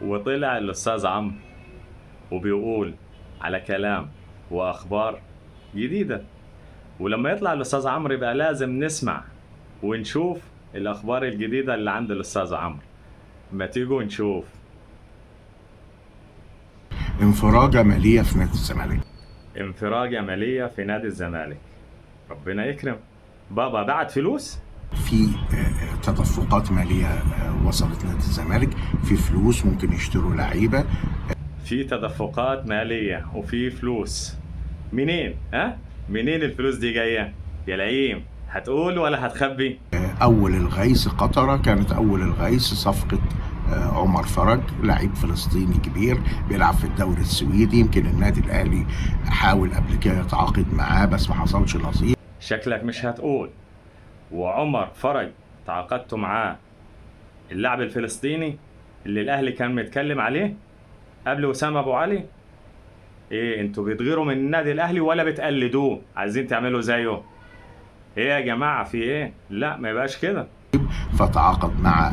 وطلع الاستاذ عمرو وبيقول على كلام واخبار جديده. ولما يطلع الاستاذ عمرو يبقى لازم نسمع ونشوف الاخبار الجديده اللي عند الاستاذ عمرو. ما تيجوا نشوف. انفراجة مالية في نادي الزمالك. انفراجة مالية في نادي الزمالك. ربنا يكرم. بابا بعت فلوس؟ في تدفقات مالية وصلت نادي الزمالك، في فلوس ممكن يشتروا لعيبة. في تدفقات مالية وفي فلوس. منين؟ منين الفلوس دي جاية؟ يا لئيم، هتقول ولا هتخبي؟ أول الغيث قطرة كانت أول الغيث صفقة عمر فرج، لعيب فلسطيني كبير بيلعب في الدوري السويدي. يمكن النادي الأهلي حاول قبل كده يتعاقد معاه بس ما حصلش نصيب. شكلك مش هتقول. وعمر فرج تعاقدتوا معاه، اللاعب الفلسطيني اللي الأهلي كان متكلم عليه قبل وسام أبو علي؟ ايه انتوا بتغيروا من النادي الأهلي ولا بتقلدوه؟ عايزين تعملوا زيه؟ ايه يا جماعة في ايه؟ لا ما يبقاش كده. فتعاقد مع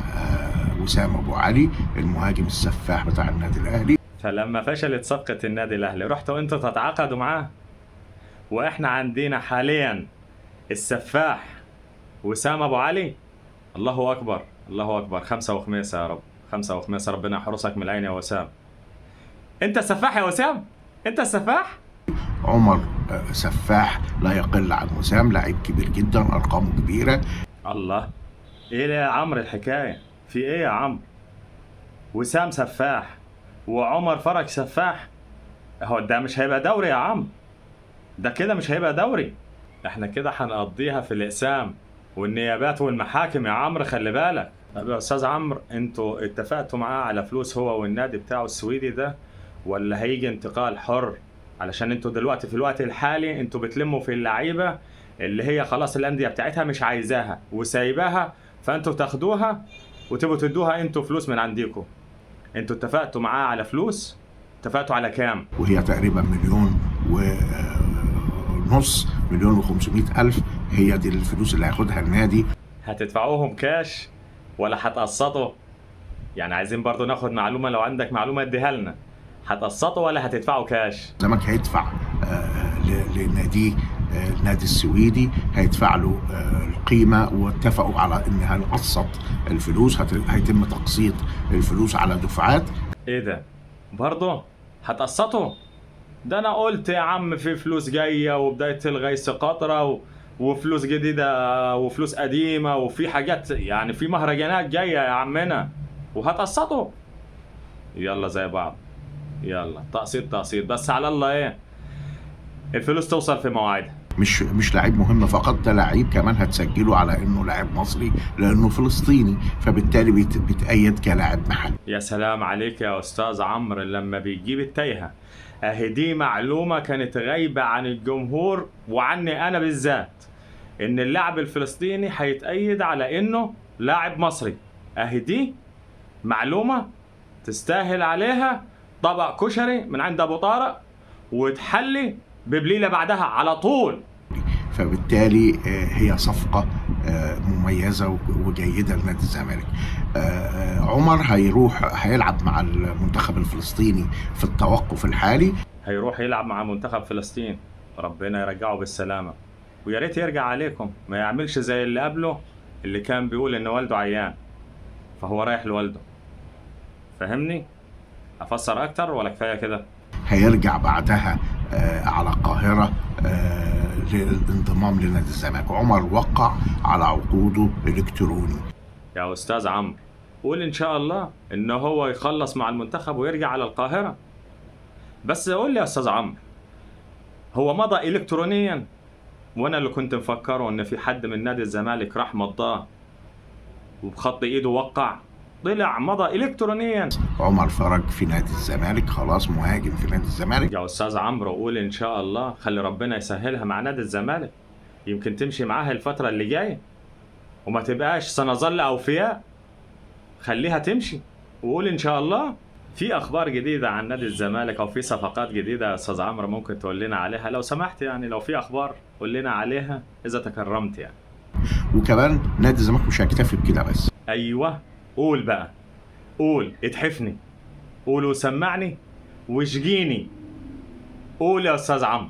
وسام أبو علي المهاجم السفاح بتاع النادي الأهلي. فلما فشلت صفقة النادي الأهلي رحتوا انتوا تتعاقدوا معاه. واحنا عندنا حاليا السفاح وسام أبو علي. الله أكبر الله أكبر. 5 وخميسة يا رب، 5 وخميسة. ربنا يحرسك من العين يا وسام. انت السفاح يا وسام، انت السفاح. عمر سفاح لا يقل عن وسام، لعيب كبير جدا، أرقامه كبيرة. الله، ايه يا عمرو الحكاية؟ في ايه يا عمرو؟ وسام سفاح وعمر فرج سفاح. هو ده مش هيبقى دوري يا عم، ده كده مش هيبقى دوري. احنا كده هنقضيها في الأقسام والنيابات والمحاكم يا عمرو، خلي بالك. طب يا استاذ عمرو، انتوا اتفقتوا معاه على فلوس هو والنادي بتاعه السويدي ده، ولا هيجي انتقال حر؟ علشان انتوا دلوقتي في الوقت الحالي انتوا بتلموا في اللعيبه اللي هي خلاص الانديه بتاعتها مش عايزاها وسايباها، فانتوا تاخدوها وتبقوا تدوها انتوا فلوس من عندكم. انتوا اتفقتوا معاه على فلوس؟ اتفقتوا على كام؟ وهي تقريبا مليون ونص، 1,500,000. هي دي الفلوس اللي هياخدها النادي. هتدفعوهم كاش ولا هتقسطوا؟ يعني عايزين برضو ناخد معلومة، لو عندك معلومة اديها لنا. هتقسطوا ولا هتدفعوا كاش؟ الزمالك هيدفع لناديه النادي السويدي، هيدفع له القيمة، واتفقوا على ان هنقسط الفلوس. هيتم تقسيط الفلوس على دفعات. ايه ده برضو هتقسطوا؟ ده انا قلت يا عم في فلوس جاية وبداية الغيث قطرة وفلوس جديدة وفلوس قديمة وفي حاجات، يعني في مهرجانات جاية يا عمنا، وهتقسطوا؟ يلا زي بعض، يلا تقسيط تقسيط، بس على الله ايه الفلوس توصل في مواعيدها. مش لعيب مهم فقط، ده لعيب كمان هتسجله على انه لاعب مصري لانه فلسطيني، فبالتالي بيتأيد كلاعب محلي. يا سلام عليك يا استاذ عمرو لما بيجيب التايهة. اهي دي معلومة كانت غايبة عن الجمهور وعني انا بالذات، ان اللاعب الفلسطيني هيتأيد على انه لاعب مصري. اهي دي معلومة تستاهل عليها طبق كشري من عند ابو طارق وتحلي ببليلة بعدها على طول. فبالتالي هي صفقة مميزة وجيدة لنادي الزمالك. عمر هيلعب مع المنتخب الفلسطيني في التوقف الحالي. هيروح يلعب مع منتخب فلسطين، ربنا يرجعه بالسلامة، ويا ريت يرجع عليكم، ما يعملش زي اللي قبله اللي كان بيقول ان والده عيان فهو رايح لوالده. فهمني؟ افسر اكتر ولا كفايه كده؟ هيرجع بعدها على القاهرة للانضمام لنادي الزمالك. عمر وقع على عقوده الكتروني. يا استاذ عمرو قول ان شاء الله ان هو يخلص مع المنتخب ويرجع على القاهرة. بس قول لي يا استاذ عمرو، هو مضى الكترونيا؟ وانا اللي كنت مفكره ان في حد من نادي الزمالك راح مضاه وبخط ايده وقع، طلع مضى الكترونيا. عمر فرج في نادي الزمالك، خلاص مهاجم في نادي الزمالك. يا استاذ عمرو قول ان شاء الله، خلي ربنا يسهلها مع نادي الزمالك، يمكن تمشي معاها الفترة اللي جاية وما تبقاش سنظل اوفياء. خليها تمشي وقول ان شاء الله. في اخبار جديدة عن نادي الزمالك او في صفقات جديدة يا استاذ عمرو ممكن تقول لنا عليها لو سمحت؟ يعني لو في اخبار قول لنا عليها اذا تكرمت يعني. وكمان نادي الزمالك مش هيكتفي بكده بس. ايوه قول بقى، قول اتحفني. قول وسمعني واشجيني. قول يا استاذ عمرو.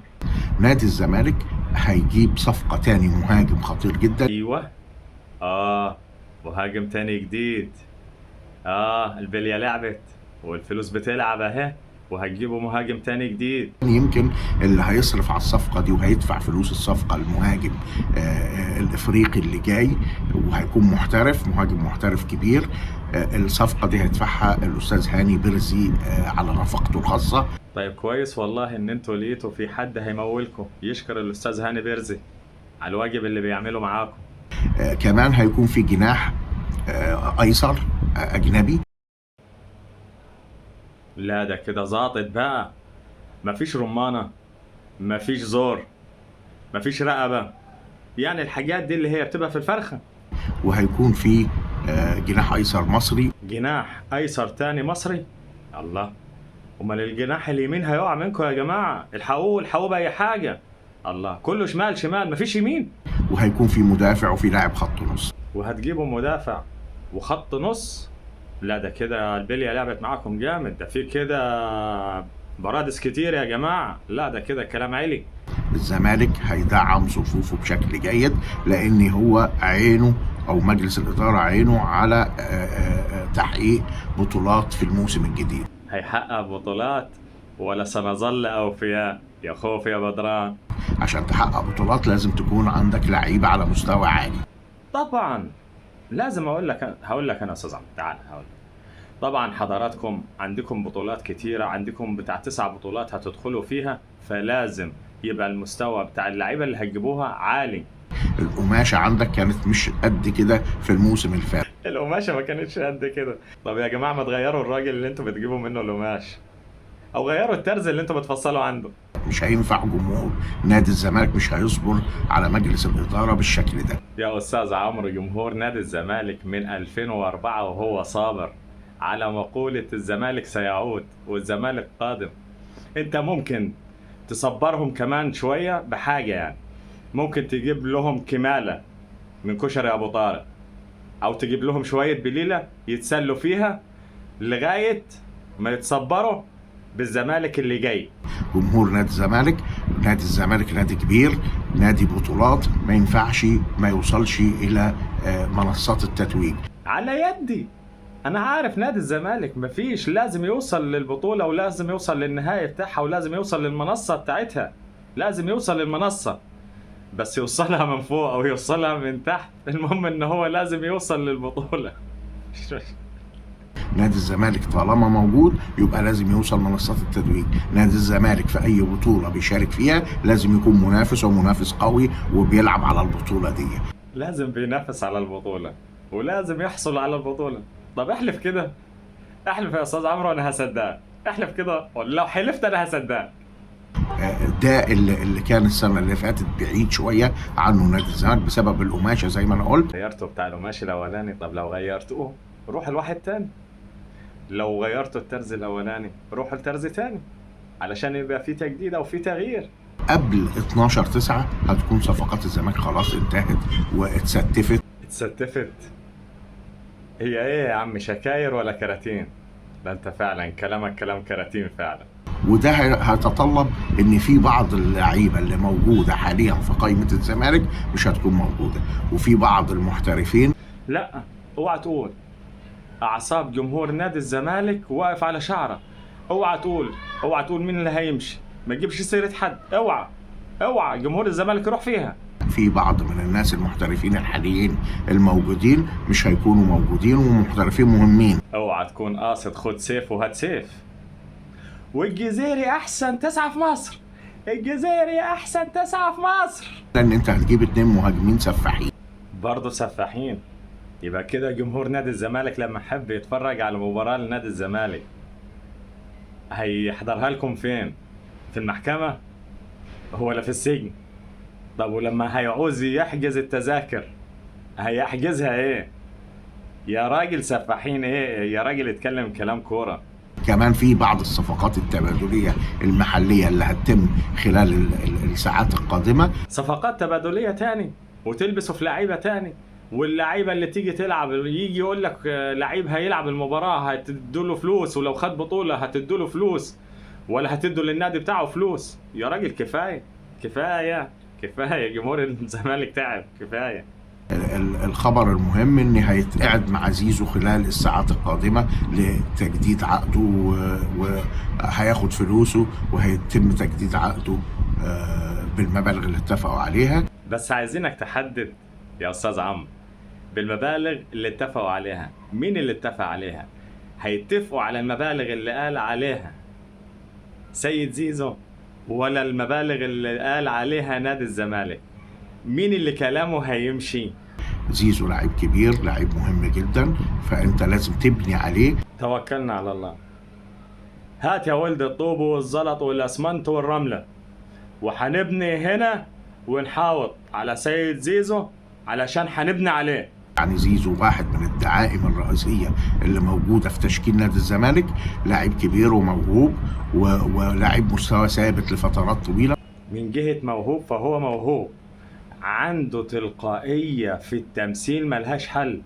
نادي الزمالك هيجيب صفقة تاني مهاجم خطير جدا. ايوه. مهاجم تاني جديد. البلية لعبت والفلوس بتلعب اهي، وهتجيبوا مهاجم تاني جديد. يمكن اللي هيصرف على الصفقة دي وهيدفع فلوس الصفقة المهاجم الافريقي اللي جاي، وهيكون مهاجم محترف كبير. الصفقة دي هيدفعها الاستاذ هاني بيرزي على نفقته الخاصة. طيب كويس والله ان انتوا لقيتوا في حد هيمولكم. يشكر الاستاذ هاني بيرزي على الواجب اللي بيعمله معاكم. كمان هيكون في جناح ايسر اجنبي. لا ده كده ظابط بقى. مفيش رمانة، مفيش زور، مفيش رقبة، يعني الحاجات دي اللي هي بتبقى في الفرخة. وهيكون في جناح ايسر مصري. جناح ايسر تاني مصري؟ الله، امال الجناح اليمين هيقع منكم يا جماعة. الحقوه بأي حاجة. الله، كله شمال شمال مفيش يمين. وهيكون في مدافع وفي لاعب خط نص. وهتجيبوا مدافع وخط نص؟ لا ده كده البلية لعبت معاكم جامد. ده في كده برادس كتير يا جماعة. لا ده كده كلام عالي. الزمالك هيدعم صفوفه بشكل جيد، لان هو عينه او مجلس الاداره عينه على تحقيق بطولات في الموسم الجديد. هيحقق بطولات ولا سنظل اوفياء؟ يا خوف يا بدران. عشان تحقق بطولات لازم تكون عندك لعيبه على مستوى عالي. طبعا لازم هقول لك انا استاذ عمرو، تعال هقول لك. طبعا حضراتكم عندكم بطولات كتيره، عندكم بتاع 9 بطولات هتدخلوا فيها، فلازم يبقى المستوى بتاع اللعيبه اللي هتجيبوها عالي. القماشه عندك كانت مش قد كده في الموسم اللي فات. القماشه ما كانتش قد كده. طب يا جماعه ما تغيروا الراجل اللي انتوا بتجيبوا منه القماش، او غيروا الترز اللي انتوا بتفصلوا عنده. مش هينفع جمهور نادي الزمالك مش هيصبر على مجلس الاداره بالشكل ده. يا استاذ عمرو، جمهور نادي الزمالك من 2004 وهو صابر على مقولة الزمالك سيعود والزمالك قادم. انت ممكن تصبرهم كمان شوية بحاجة، يعني ممكن تجيب لهم كمالة من كشري ابو طارق، او تجيب لهم شوية بليلة يتسلوا فيها لغاية ما يتصبروا بالزمالك اللي جاي. جمهور نادي الزمالك نادي كبير، نادي بطولات، ما ينفعش ما يوصلش الى منصات التتويج. على يدي انا عارف نادي الزمالك مفيش، لازم يوصل للبطولة ولازم يوصل للنهاية بتاعها ولازم يوصل للمنصة بتاعتها، لازم يوصل للمنصة، بس يوصلها من فوق او يوصلها من تحت، المهم ان هو لازم يوصل للبطولة. نادي الزمالك طالما موجود يبقى لازم يوصل منصات التتويج. نادي الزمالك في اي بطولة بيشارك فيها لازم يكون منافس ومنافس قوي وبيلعب على البطولة دي. لازم بينافس على البطولة ولازم يحصل على البطولة. طب احلف كده، احلف يا استاذ عمرو وانا هصدقك. احلف كده، لو حلفت انا هصدقك. ده اللي كان السنة اللي فاتت بعيد شوية عنه نادي الزمالك بسبب القماشة زي ما انا قلت. غيرته بتاع القماش الاولاني، طب لو غيرتوه روح الواحد تاني. لو غيرتوا الترز الاولاني روح الترز تاني علشان يبقى في تجديد او في تغيير. قبل 12/9 هتكون صفقات الزمالك خلاص انتهت واتستفت. هي ايه يا عم، شكاير ولا كراتين؟ ده انت فعلا كلامك كلام كراتين فعلا. وده هيتطلب ان في بعض اللعيبه اللي موجوده حاليا في قائمه الزمالك مش هتكون موجوده، وفي بعض المحترفين. لا اوعى تقول اعصاب جمهور نادي الزمالك واقف على شعره. اوعى تقول مين اللي هيمشي، ما تجيبش سيره حد. اوعى جمهور الزمالك يروح فيها. في بعض من الناس المحترفين الحاليين الموجودين مش هيكونوا موجودين ومحترفين مهمين. اوعى تكون قاصد خد سيف وهات سيف. والجزيري احسن 9 في مصر، الجزيري احسن 9 في مصر. لان انت هتجيب 2 مهاجمين سفاحين برضه سفاحين. يبقى كده جمهور نادي الزمالك لما حب يتفرج على مباراة لنادي الزمالك هيحضرها لكم فين؟ في المحكمة ولا في السجن؟ طب ولما هيعوز يحجز التذاكر هيحجزها ايه؟ يا راجل سفاحين ايه؟ يا راجل اتكلم كلام كورة. كمان في بعض الصفقات التبادلية المحلية اللي هتتم خلال الساعات القادمة. صفقات تبادلية تاني وتلبسوا في لعيبة تاني واللعيبه اللي تيجي تلعب يجي يقول لك لعيب هيلعب المباراه هتدوا خلوس، ولو خد بطوله هتدوا فلوس، ولا هتدوا للنادي بتاعه فلوس. يا راجل كفايه كفايه كفايه، جمهور الزمالك تعب، كفايه. الخبر المهم ان هيتقعد مع زيزو خلال الساعات القادمه لتجديد عقده وهياخد فلوسه وهيتم تجديد عقده بالمبالغ اللي اتفقوا عليها. بس عايزينك تحدد يا استاذ عمرو بالمبالغ اللي اتفقوا عليها. مين اللي اتفق عليها؟ هيتفقوا على المبالغ اللي قال عليها سيد زيزو، ولا المبالغ اللي قال عليها نادي الزمالك؟ مين اللي كلامه هيمشي؟ زيزو لاعب كبير، لاعب مهم جدا، فانت لازم تبني عليه. توكلنا على الله. هات يا ولد الطوب والزلط والاسمنت والرمله، وحنبني هنا ونحاوط على سيد زيزو علشان حنبني عليه. يعني زيزو واحد من الدعائم الرئيسية اللي موجودة في تشكيل نادي الزمالك، لاعب كبير وموهوب ولاعب مستوى ثابت لفترات طويلة. من جهة موهوب فهو موهوب، عنده تلقائية في التمثيل ملهاش حل.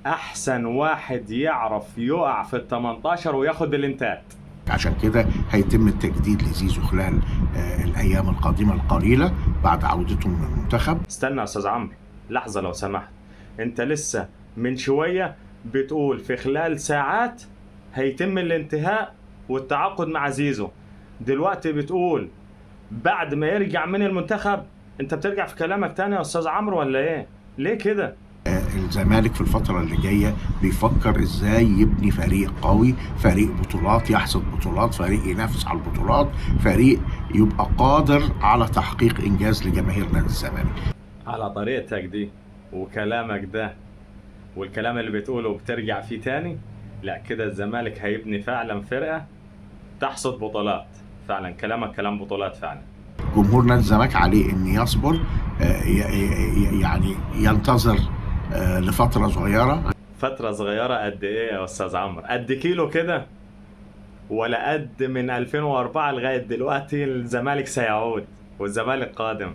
أحسن واحد يعرف يقع في ال18 وياخد الانتات. عشان كده هيتم التجديد لزيزو خلال الأيام القادمة القليلة بعد عودته من المنتخب. استنى يا أستاذ عمرو لحظة لو سمحت، أنت لسه من شوية بتقول في خلال ساعات هيتم الانتهاء والتعاقد مع زيزو، دلوقتي بتقول بعد ما يرجع من المنتخب. انت بترجع في كلامك تاني يا استاذ عمرو ولا ايه؟ ليه كده؟ الزمالك في الفترة اللي جاية بيفكر ازاي يبني فريق قوي، فريق بطولات يحصد بطولات، فريق ينافس على البطولات، فريق يبقى قادر على تحقيق انجاز لجماهير نادي الزمالك. على طريقتك دي وكلامك ده والكلام اللي بتقوله بترجع فيه تاني، لا كده الزمالك هيبني فعلا فرقة تحصد بطولات. فعلا كلامك كلام بطولات فعلا. جمهور نادي الزمالك عليه ان يصبر، يعني ينتظر لفترة صغيرة. فترة صغيرة قد ايه يا استاذ عمرو؟ قد كيلو كده؟ ولا قد من 2004 لغاية دلوقتي الزمالك سيعود والزمالك قادم؟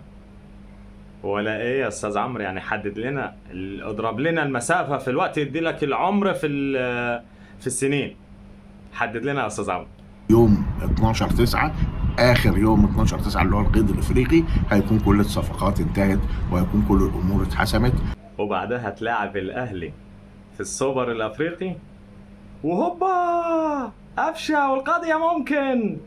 ولا ايه يا استاذ عمرو؟ يعني حدد لنا، اضرب لنا المسافة في الوقت يدي لك العمر في السنين. حدد لنا يا استاذ عمرو. يوم 12/9 اخر يوم 12/9 اللي هو القيد الافريقي هيكون كل الصفقات انتهت وهيكون كل الامور اتحسمت، وبعدها هتلاعب الاهلي في السوبر الافريقي، وهوبا قفشه والقضيه ممكن